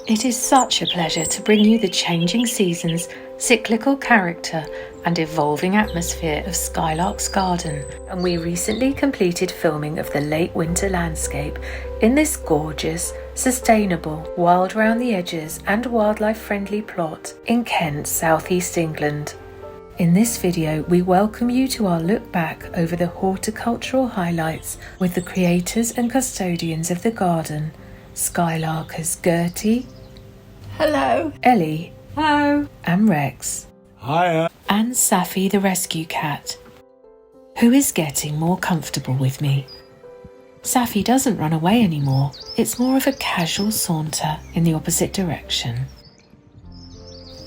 It is such a pleasure to bring you the changing seasons, cyclical character and evolving atmosphere of Skylarks Garden, and we recently completed filming of the late winter landscape in this gorgeous, sustainable, wild round the edges and wildlife friendly plot in Kent, southeast England. In this video we welcome you to our look back over the horticultural highlights with the creators and custodians of the garden, Skylarkers Gertie, hello, Ellie, hello, and Rex. Hiya. And Safi the rescue cat, who is getting more comfortable with me. Safi doesn't run away anymore, it's more of a casual saunter in the opposite direction.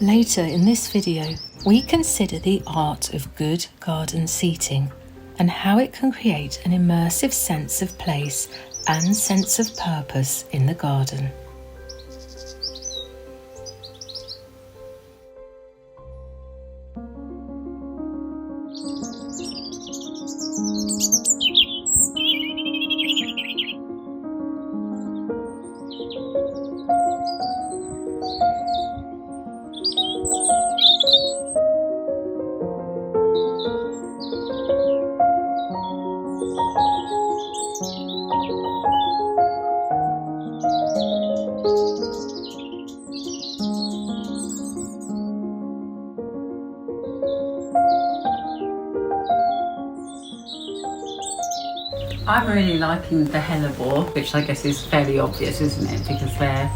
Later in this video, we consider the art of good garden seating and how it can create an immersive sense of place and sense of purpose in the garden. I'm really liking the hellebore, which I guess is fairly obvious, isn't it? Because they're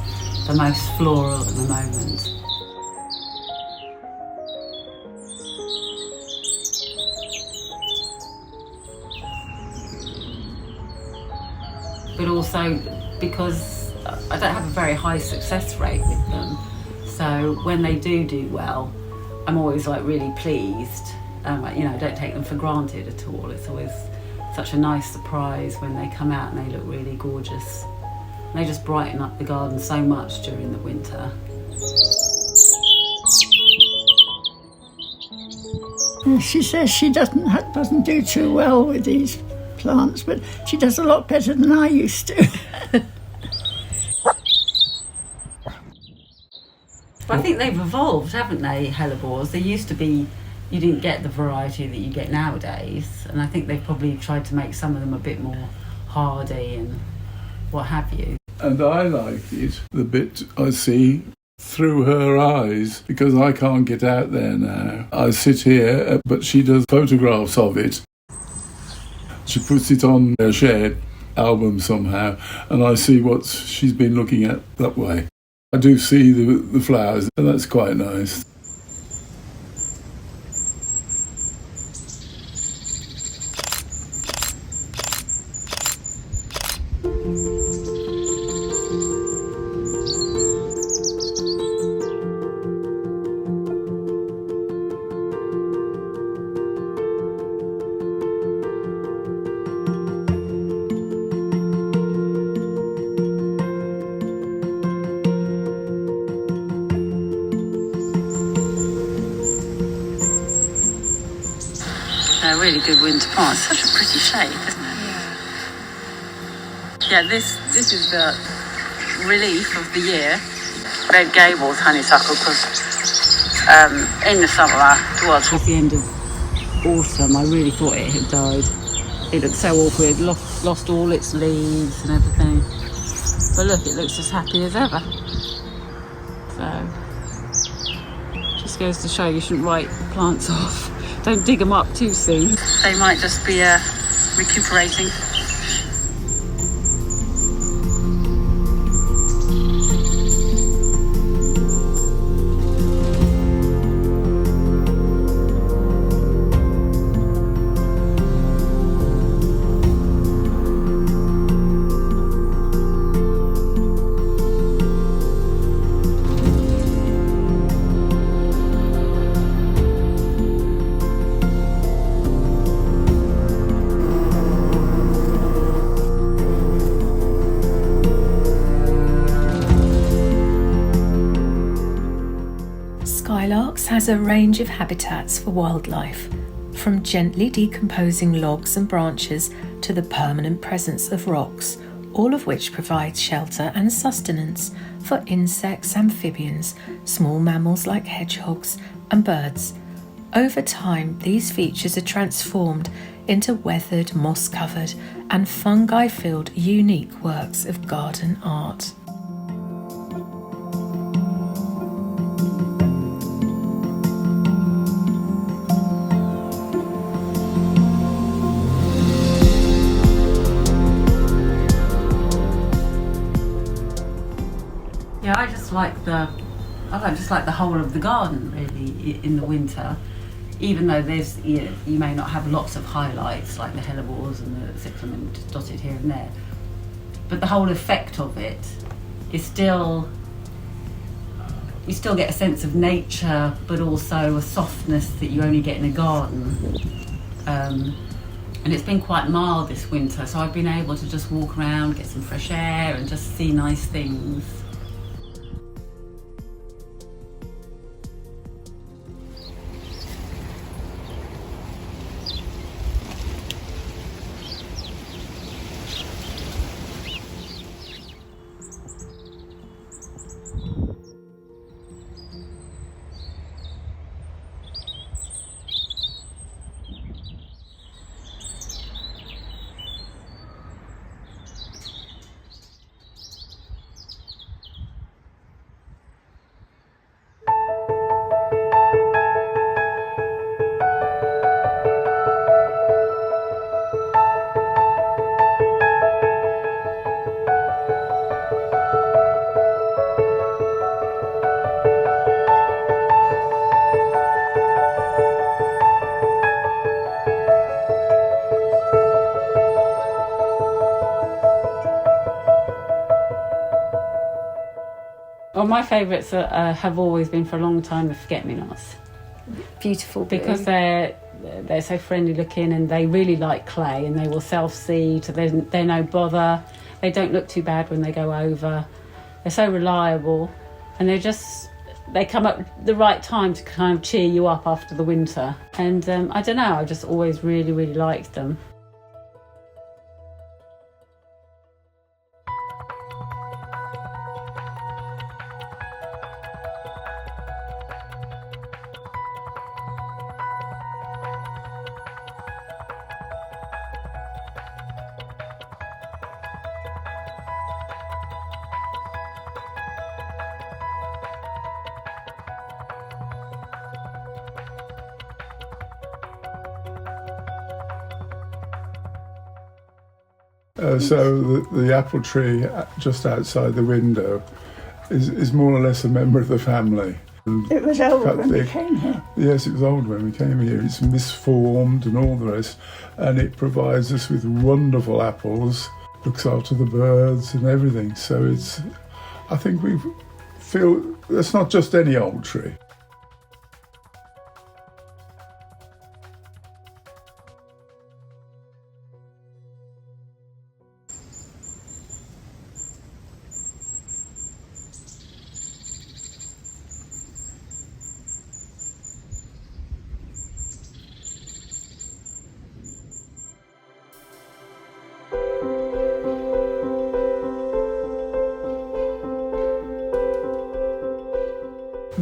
the most floral at the moment. But also because I don't have a very high success rate with them, so when they do well, I'm always like really pleased. You know, I don't take them for granted at all. It's always such a nice surprise when they come out and they look really gorgeous. And they just brighten up the garden so much during the winter. She says she doesn't do too well with these plants, but she does a lot better than I used to. But I think they've evolved, haven't they, hellebores? They used to be, you didn't get the variety that you get nowadays, and I think they've probably tried to make some of them a bit more hardy and what have you. And I like it, the bit I see through her eyes, because I can't get out there now. I sit here, but she does photographs of it. She puts it on her shared album somehow, and I see what she's been looking at that way. I do see the flowers, and that's quite nice. They're really good winter plants. Such a pretty shape, isn't it? Yeah, this is the relief of the year. Red Gables honeysuckle, because in the summer, towards the end of autumn, I really thought it had died. It looked so awful. It lost all its leaves and everything. But look, it looks as happy as ever. So, just goes to show you shouldn't write the plants off. Don't dig them up too soon. They might just be recuperating. Skylarks has a range of habitats for wildlife, from gently decomposing logs and branches to the permanent presence of rocks, all of which provide shelter and sustenance for insects, amphibians, small mammals like hedgehogs, and birds. Over time, these features are transformed into weathered, moss-covered, and fungi-filled unique works of garden art. Yeah, I just like the whole of the garden really in the winter. Even though you may not have lots of highlights like the Hellebores and the cyclamen dotted here and there, but the whole effect of it is still, you still get a sense of nature, but also a softness that you only get in a garden. And it's been quite mild this winter, so I've been able to just walk around, get some fresh air, and just see nice things. Well, my favourites have always been for a long time the forget-me-nots. Beautiful, because they're so friendly looking, and they really like clay, and they will self-seed, so they're no bother. They don't look too bad when they go over. They're so reliable, and they come at the right time to kind of cheer you up after the winter. And I don't know, I've just always really, really liked them. So the apple tree just outside the window is more or less a member of the family. It was old when we came here. Yes, it was old when we came here. It's misformed and all the rest, and it provides us with wonderful apples, looks after the birds and everything. So I think we feel it's not just any old tree.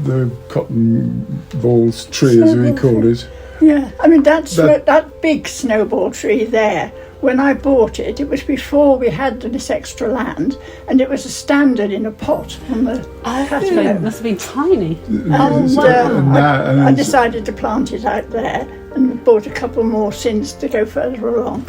The cotton balls tree, as we call it. Yeah, I mean that big snowball tree there. When I bought it, it was before we had this extra land, and it was a standard in a pot on the patio. It must have been tiny. And I decided to plant it out there, and bought a couple more since to go further along.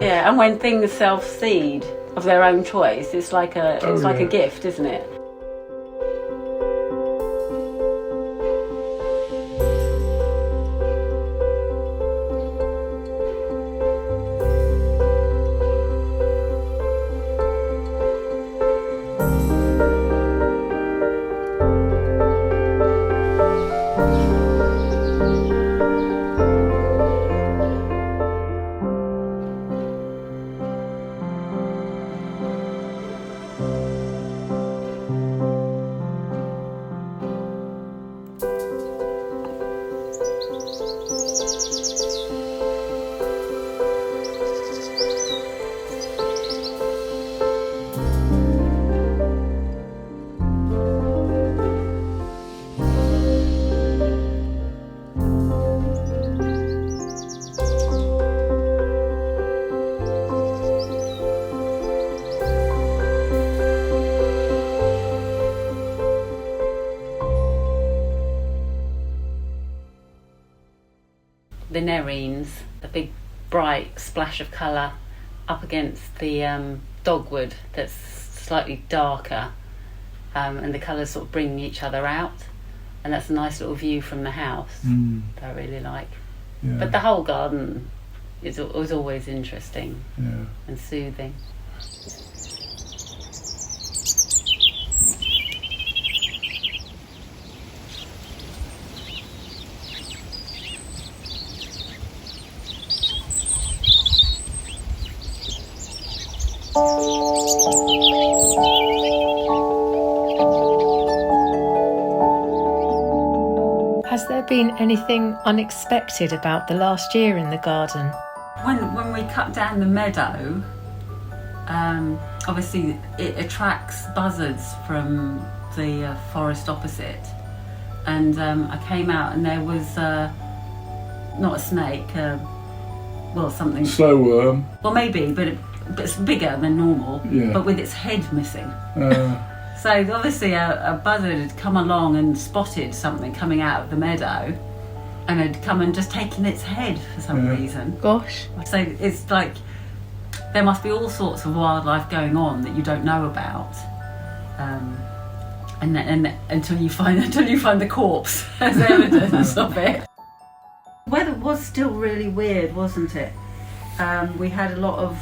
Yeah, and when things self-seed of their own choice, it's like a gift, isn't it? The nerines, a big bright splash of colour up against the dogwood that's slightly darker, and the colours sort of bringing each other out, and that's a nice little view from the house that I really like. Yeah. But the whole garden is always interesting and soothing. Has there been anything unexpected about the last year in the garden? When we cut down the meadow, obviously it attracts buzzards from the forest opposite, and I came out and there was not a snake, something. Slow worm. Well, maybe, but it's bigger than normal, but with its head missing. So obviously a buzzard had come along and spotted something coming out of the meadow and had come and just taken its head for some reason. Gosh. So it's like there must be all sorts of wildlife going on that you don't know about, and until you find the corpse as evidence of it. The weather was still really weird, wasn't it? We had a lot of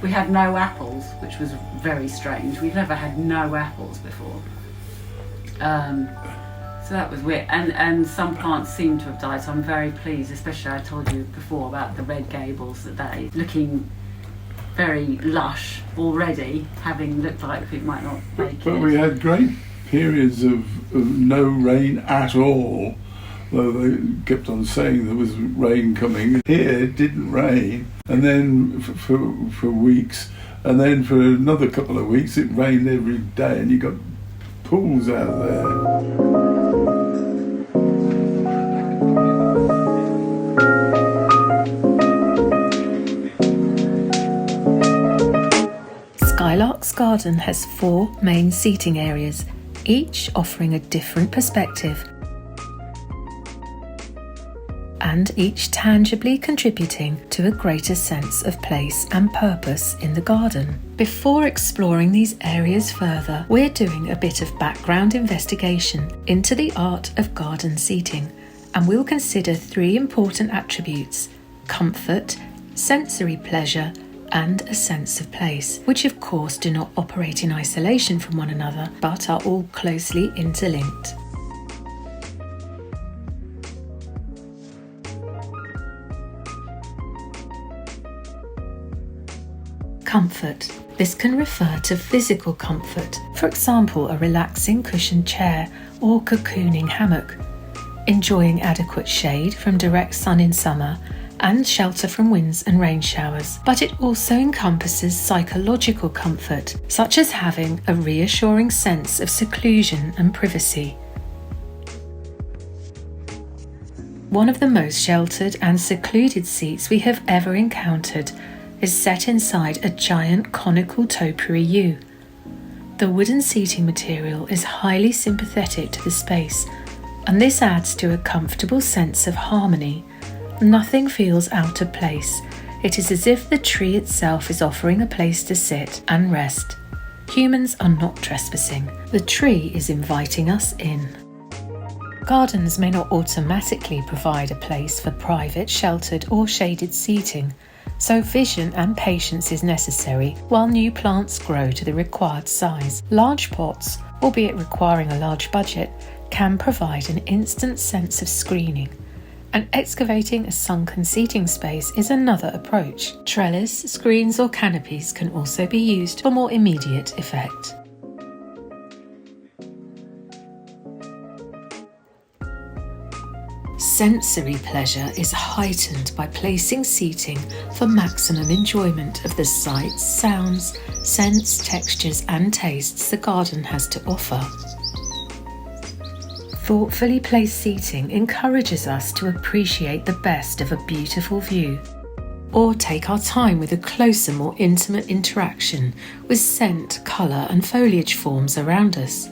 we had no apples, which was very strange. We've never had no apples before. So that was weird. And some plants seem to have died, so I'm very pleased, especially I told you before about the Red Gables today, looking very lush already, having looked like it might not make it. But we had great periods of no rain at all. Though they kept on saying there was rain coming. Here it didn't rain, and then for weeks, and then for another couple of weeks it rained every day, and you got pools out there. Skylarks Garden has 4 main seating areas, each offering a different perspective, and each tangibly contributing to a greater sense of place and purpose in the garden. Before exploring these areas further, we're doing a bit of background investigation into the art of garden seating, and we'll consider 3 important attributes: comfort, sensory pleasure, and a sense of place, which of course do not operate in isolation from one another, but are all closely interlinked. Comfort. This can refer to physical comfort, for example, a relaxing cushioned chair or cocooning hammock, enjoying adequate shade from direct sun in summer and shelter from winds and rain showers. But it also encompasses psychological comfort, such as having a reassuring sense of seclusion and privacy. One of the most sheltered and secluded seats we have ever encountered is set inside a giant conical topiary yew. The wooden seating material is highly sympathetic to the space, and this adds to a comfortable sense of harmony. Nothing feels out of place, It is as if the tree itself is offering a place to sit and rest. Humans are not trespassing. The tree is inviting us in. Gardens may not automatically provide a place for private, sheltered or shaded seating, so vision and patience is necessary while new plants grow to the required size. Large pots, albeit requiring a large budget, can provide an instant sense of screening, and excavating a sunken seating space is another approach. Trellis, screens or canopies can also be used for more immediate effect. Sensory pleasure is heightened by placing seating for maximum enjoyment of the sights, sounds, scents, textures and tastes the garden has to offer. Thoughtfully placed seating encourages us to appreciate the best of a beautiful view, or take our time with a closer, more intimate interaction with scent, colour and foliage forms around us.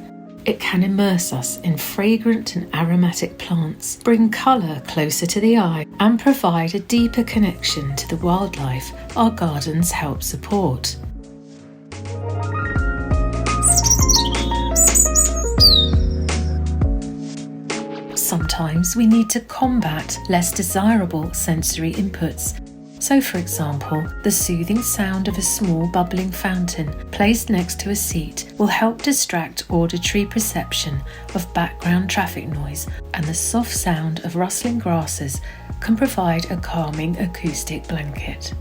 It can immerse us in fragrant and aromatic plants, bring colour closer to the eye, and provide a deeper connection to the wildlife our gardens help support. Sometimes we need to combat less desirable sensory inputs. So, for example, the soothing sound of a small bubbling fountain placed next to a seat will help distract auditory perception of background traffic noise, and the soft sound of rustling grasses can provide a calming acoustic blanket.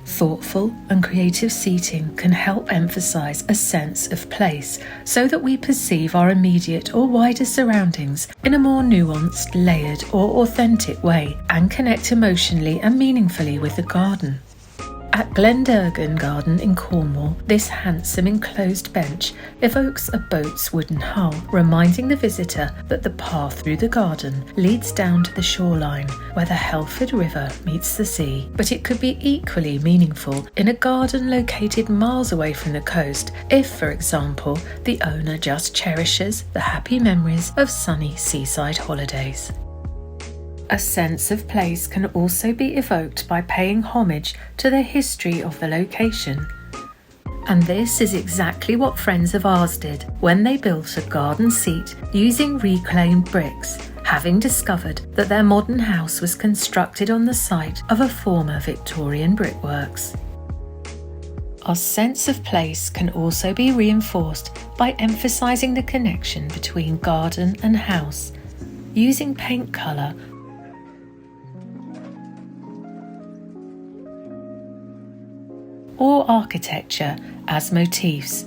Thoughtful and creative seating can help emphasise a sense of place so that we perceive our immediate or wider surroundings in a more nuanced, layered or authentic way, and connect emotionally and meaningfully with the garden. At Glendurgan Garden in Cornwall, this handsome enclosed bench evokes a boat's wooden hull, reminding the visitor that the path through the garden leads down to the shoreline where the Helford River meets the sea. But it could be equally meaningful in a garden located miles away from the coast if, for example, the owner just cherishes the happy memories of sunny seaside holidays. A sense of place can also be evoked by paying homage to the history of the location. And this is exactly what friends of ours did when they built a garden seat using reclaimed bricks, having discovered that their modern house was constructed on the site of a former Victorian brickworks. Our sense of place can also be reinforced by emphasising the connection between garden and house, using paint colour or architecture as motifs.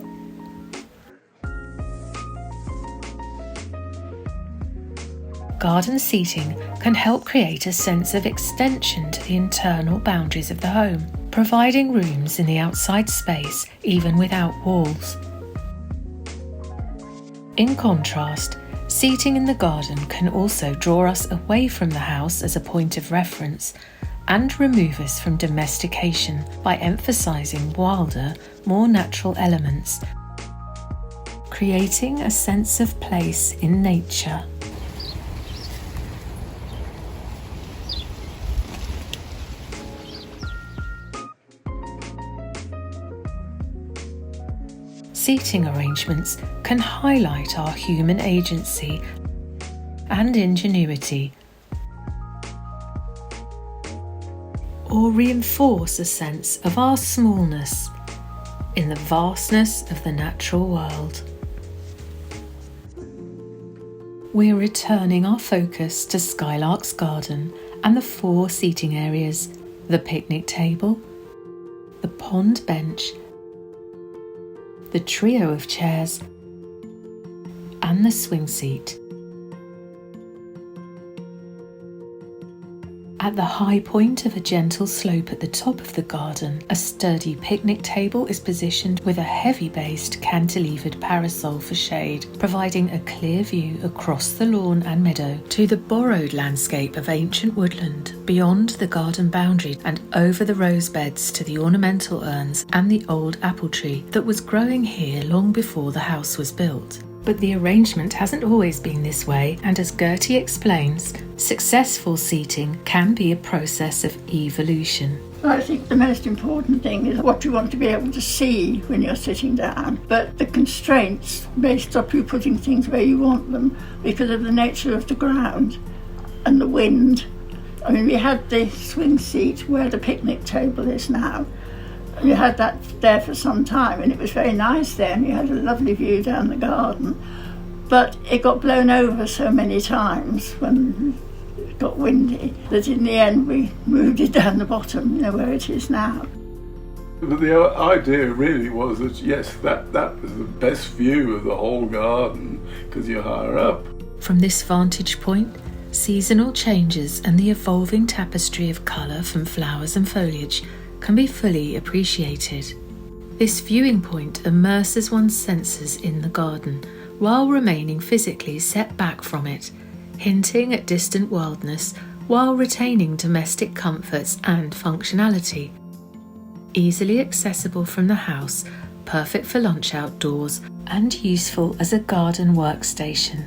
Garden seating can help create a sense of extension to the internal boundaries of the home, providing rooms in the outside space even without walls. In contrast, seating in the garden can also draw us away from the house as a point of reference and remove us from domestication by emphasising wilder, more natural elements, creating a sense of place in nature. Seating arrangements can highlight our human agency and ingenuity, or reinforce a sense of our smallness in the vastness of the natural world. We're returning our focus to Skylarks Garden and the 4 seating areas: the picnic table, the pond bench, the trio of chairs, and the swing seat. At the high point of a gentle slope at the top of the garden, a sturdy picnic table is positioned with a heavy-based cantilevered parasol for shade, providing a clear view across the lawn and meadow to the borrowed landscape of ancient woodland beyond the garden boundary, and over the rose beds to the ornamental urns and the old apple tree that was growing here long before the house was built. But the arrangement hasn't always been this way, and as Gertie explains, successful seating can be a process of evolution. I think the most important thing is what you want to be able to see when you're sitting down. But the constraints may stop you putting things where you want them because of the nature of the ground and the wind. I mean, we had the swing seat where the picnic table is now. We had that there for some time, and it was very nice there, and you had a lovely view down the garden. But it got blown over so many times when it got windy that in the end we moved it down the bottom, where it is now. But the idea really was that, yes, that was the best view of the whole garden because you're higher up. From this vantage point, seasonal changes and the evolving tapestry of colour from flowers and foliage can be fully appreciated. This viewing point immerses one's senses in the garden while remaining physically set back from it, hinting at distant wildness while retaining domestic comforts and functionality. Easily accessible from the house, perfect for lunch outdoors, and useful as a garden workstation.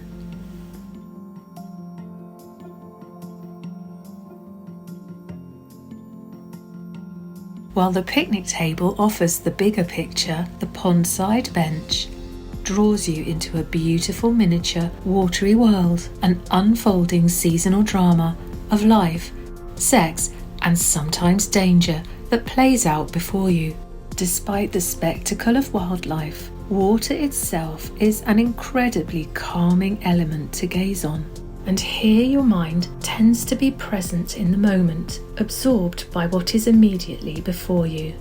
While the picnic table offers the bigger picture, the pondside bench draws you into a beautiful miniature watery world, an unfolding seasonal drama of life, sex, and sometimes danger that plays out before you. Despite the spectacle of wildlife, water itself is an incredibly calming element to gaze on. And here your mind tends to be present in the moment, absorbed by what is immediately before you.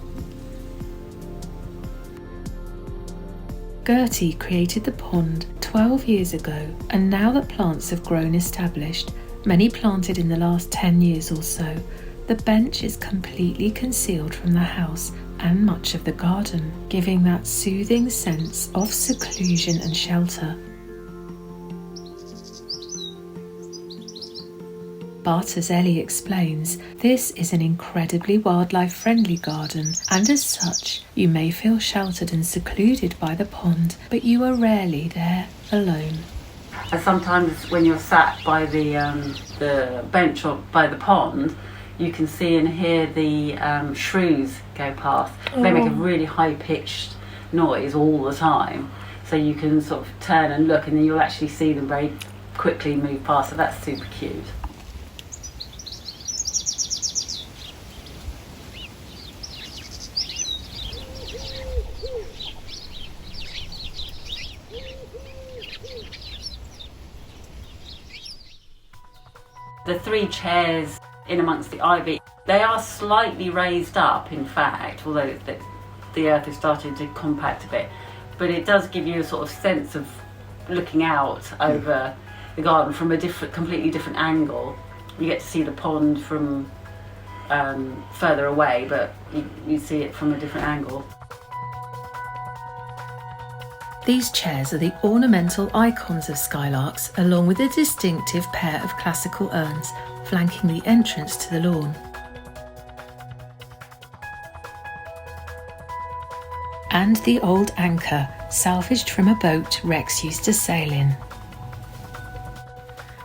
Gertie created the pond 12 years ago, and now that plants have grown established, many planted in the last 10 years or so, the bench is completely concealed from the house and much of the garden, giving that soothing sense of seclusion and shelter. But as Ellie explains, this is an incredibly wildlife-friendly garden, and as such, you may feel sheltered and secluded by the pond, but you are rarely there alone. And sometimes when you're sat by the bench or by the pond, you can see and hear the shrews go past. They make a really high-pitched noise all the time, so you can sort of turn and look, and then you'll actually see them very quickly move past, so that's super cute. The three chairs in amongst the ivy, they are slightly raised up, in fact, although the earth is starting to compact a bit. But it does give you a sort of sense of looking out over the garden from a completely different angle. You get to see the pond from further away, but you see it from a different angle. These chairs are the ornamental icons of Skylarks, along with a distinctive pair of classical urns flanking the entrance to the lawn. And the old anchor, salvaged from a boat Rex used to sail in.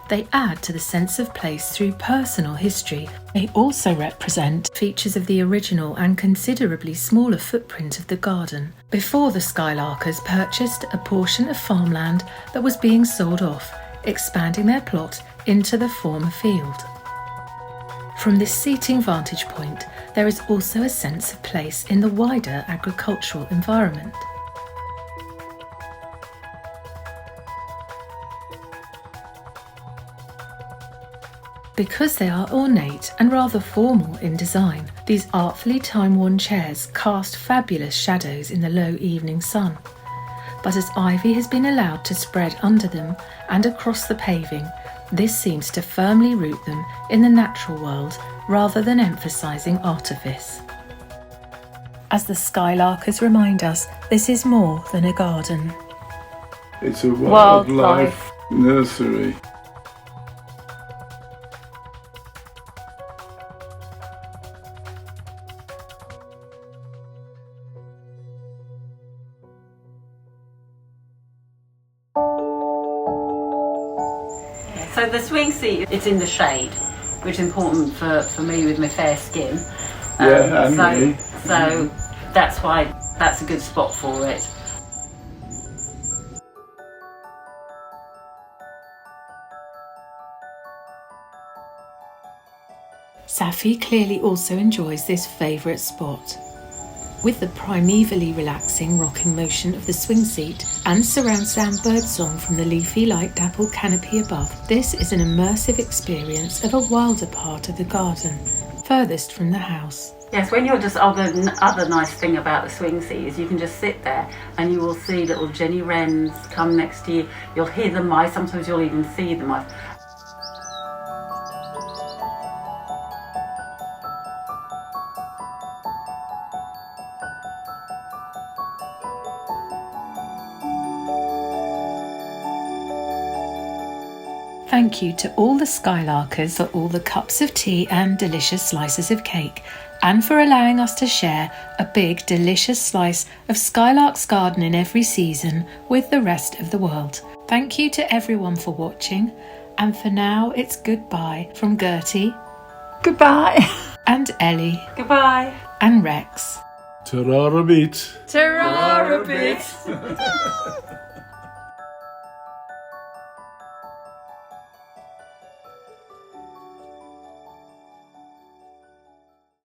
They add to the sense of place through personal history. They also represent features of the original and considerably smaller footprint of the garden, before the Skylarkers purchased a portion of farmland that was being sold off, expanding their plot into the former field. From this seating vantage point, there is also a sense of place in the wider agricultural environment. Because they are ornate and rather formal in design, these artfully time-worn chairs cast fabulous shadows in the low evening sun. But as ivy has been allowed to spread under them and across the paving, this seems to firmly root them in the natural world rather than emphasising artifice. As the Skylarkers remind us, this is more than a garden. It's a wildlife nursery. So the swing seat, it's in the shade, which is important for me with my fair skin. And me. So that's why that's a good spot for it. Safi clearly also enjoys this favourite spot. With the primevally relaxing rocking motion of the swing seat and surround sound birdsong from the leafy light dappled canopy above, this is an immersive experience of a wilder part of the garden, furthest from the house. Yes, when you're just, the other nice thing about the swing seat is you can just sit there and you will see little Jenny wrens come next to you. You'll hear the mice, sometimes you'll even see the mice. Thank you to all the Skylarkers for all the cups of tea and delicious slices of cake, and for allowing us to share a big, delicious slice of Skylarks Garden in every season with the rest of the world. Thank you to everyone for watching, and for now it's goodbye from Gertie. Goodbye. And Ellie. Goodbye. And Rex. Ta-ra a bit. Ta-ra a bit.